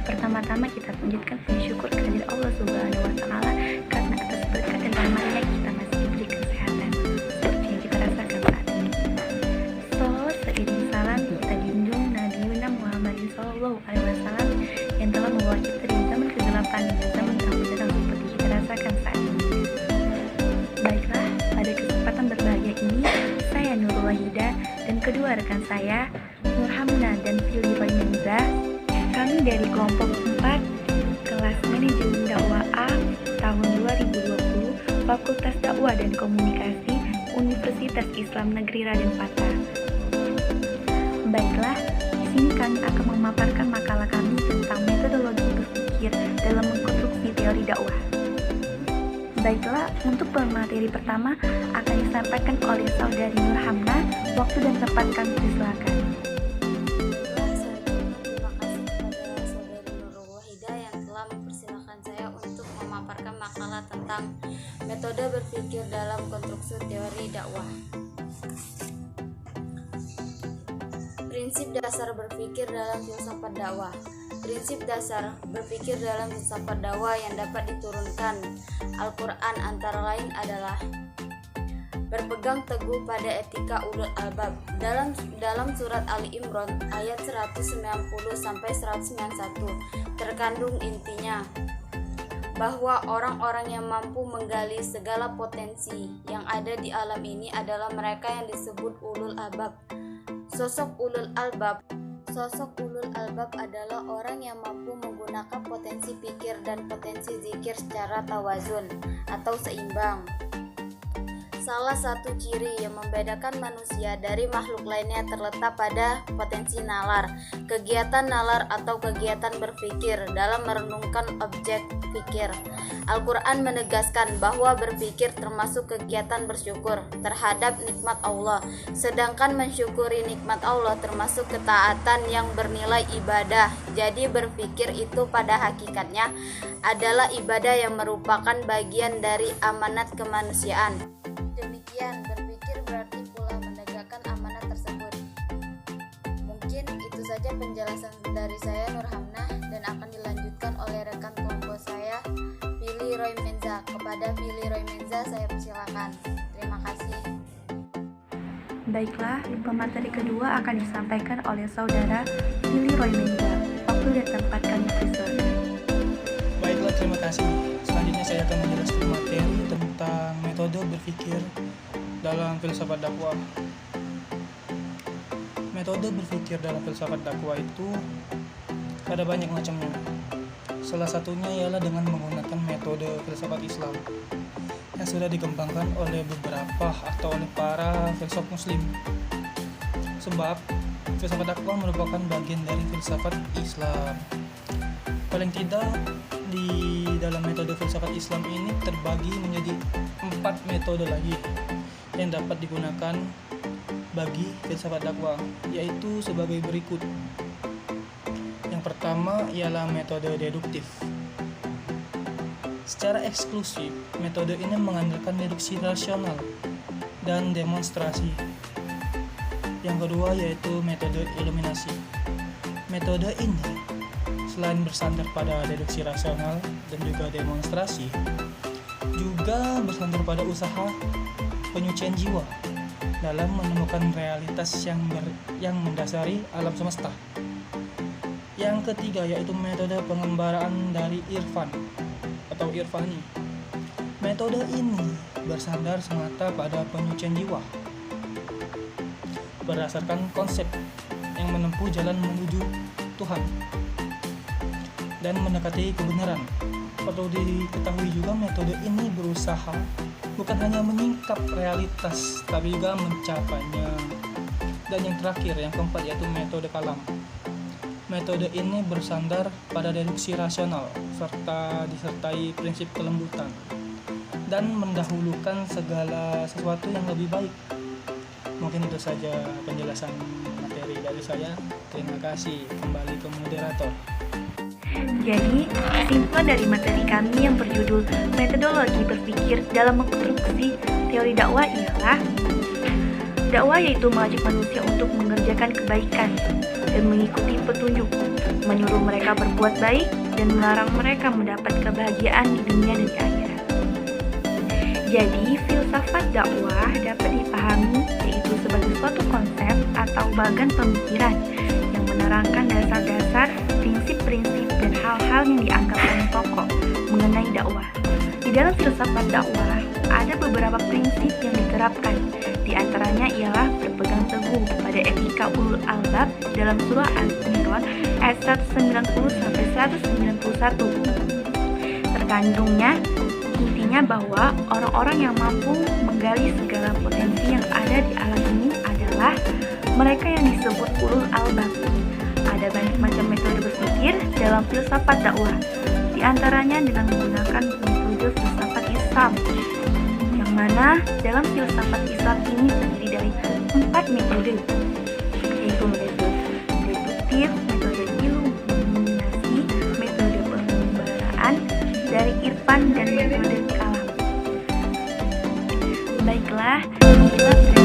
Pertama-tama kita panjatkan syukur kehadirat Allah Subhanahu wa taala karena atas berkat dan rahmatnya kita masih diberi kesehatan seperti yang kita rasakan saat ini. So, seiring salam kita junjung Nabi Muhammad sallallahu alaihi wasallam yang telah membawa kita dari zaman kegelapan dan zaman terang seperti kita rasakan saat ini. Baiklah, pada kesempatan berbahagia ini, saya Nurul Wahida dan kedua rekan saya, Nur Hamna dan Fili Roymenza, kami dari kelompok 4, kelas manajemen dakwah A, tahun 2020, Fakultas Dakwah dan Komunikasi, Universitas Islam Negeri Raden Patah. Baiklah, di sini kami akan memaparkan makalah kami tentang metodologi berpikir dalam mengkonstruksi teori dakwah. Baiklah, untuk pemateri pertama akan disampaikan oleh saudari Nur Hamna. Waktu dan tempat kami persilakan. Terima kasih kepada saudari Nurul Wahida yang telah mempersilahkan saya untuk memaparkan makalah tentang metode berpikir dalam konstruksi teori dakwah. Prinsip dasar berpikir dalam filsafat dakwah. Prinsip dasar berpikir dalam filsafat dakwah yang dapat diturunkan Al-Quran antara lain adalah berpegang teguh pada etika ulul albab. Dalam surat Ali Imran ayat 190-191 terkandung intinya bahwa orang-orang yang mampu menggali segala potensi yang ada di alam ini adalah mereka yang disebut ulul albab. Sosok ulul albab adalah orang yang mampu menggunakan potensi pikir dan potensi zikir secara tawazun atau seimbang. Salah satu ciri yang membedakan manusia dari makhluk lainnya terletak pada potensi nalar, kegiatan nalar atau kegiatan berpikir dalam merenungkan objek pikir. Al-Quran menegaskan bahwa berpikir termasuk kegiatan bersyukur terhadap nikmat Allah, sedangkan mensyukuri nikmat Allah termasuk ketaatan yang bernilai ibadah. Jadi berpikir itu pada hakikatnya adalah ibadah yang merupakan bagian dari amanat kemanusiaan. Demikian, berpikir berarti pula menegakkan amanat tersebut. Mungkin itu saja penjelasan dari saya Nur Hamnah dan akan dilanjutkan oleh rekan kelompok saya Fili Roymenza. Kepada Fili Roymenza saya persilakan. Terima kasih. Baiklah, pemateri kedua akan disampaikan oleh saudara Fili Roymenza. Waktu dan tempat kami persilakan. Baiklah, terima kasih. Selanjutnya saya akan menjelaskan materi tentang metode berpikir dalam filsafat dakwah. Metode berpikir dalam filsafat dakwah itu ada banyak macamnya. Salah satunya ialah dengan menggunakan metode filsafat Islam yang sudah dikembangkan oleh beberapa atau oleh para filsuf muslim. Sebab filsafat dakwah merupakan bagian dari filsafat Islam. Paling tidak di dalam metode filsafat Islam ini terbagi menjadi 4 metode lagi yang dapat digunakan bagi filsafat dakwah, yaitu sebagai berikut. Yang pertama ialah metode deduktif. Secara eksklusif, metode ini mengandalkan deduksi rasional dan demonstrasi. Yang kedua yaitu metode iluminasi. Metode ini selain bersandar pada deduksi rasional dan juga demonstrasi, juga bersandar pada usaha penyucian jiwa dalam menemukan realitas yang mendasari alam semesta. Yang ketiga yaitu metode pengembaraan dari irfan atau irfani. Metode ini bersandar semata pada penyucian jiwa berdasarkan konsep yang menempuh jalan menuju Tuhan dan mendekati kebenaran. Perlu diketahui juga metode ini berusaha bukan hanya menyingkap realitas tapi juga mencapainya. Dan yang terakhir, yang keempat yaitu metode kalam. Metode ini bersandar pada deduksi rasional serta disertai prinsip kelembutan dan mendahulukan segala sesuatu yang lebih baik. Mungkin itu saja penjelasan materi dari saya. Terima kasih. Kembali ke moderator. Jadi, kesimpulan dari materi kami yang berjudul metodologi berpikir dalam mengkonstruksi teori dakwah ialah Dakwah yaitu mengajak manusia untuk mengerjakan kebaikan dan mengikuti petunjuk, menyuruh mereka berbuat baik dan melarang mereka mendapat kebahagiaan di dunia dan di akhirat. Jadi, filsafat dakwah dapat dipahami yaitu sebagai suatu konsep atau bagan pemikiran yang menerangkan dasar-dasar, prinsip-prinsip dan hal-hal yang dianggap paling pokok mengenai dakwah. Di dalam filsafat dakwah ada beberapa prinsip yang diterapkan. Di antaranya ialah berpegang teguh pada etika ulul albab dalam surah Al-Imran ayat 190 sampai 191. Terkandungnya intinya bahwa orang-orang yang mampu menggali segala potensi yang ada di alam ini adalah mereka yang disebut ulul albab. Ada banyak macam metode berpikir dalam filsafat dakwah, di antaranya dengan menggunakan metode filsafat Islam, yang mana dalam filsafat Islam ini terdiri dari 4 metode, yaitu metode deduktif, metode iluminasi, metode pembaraan dari irfan, dan metode kalam. Baiklah, inilah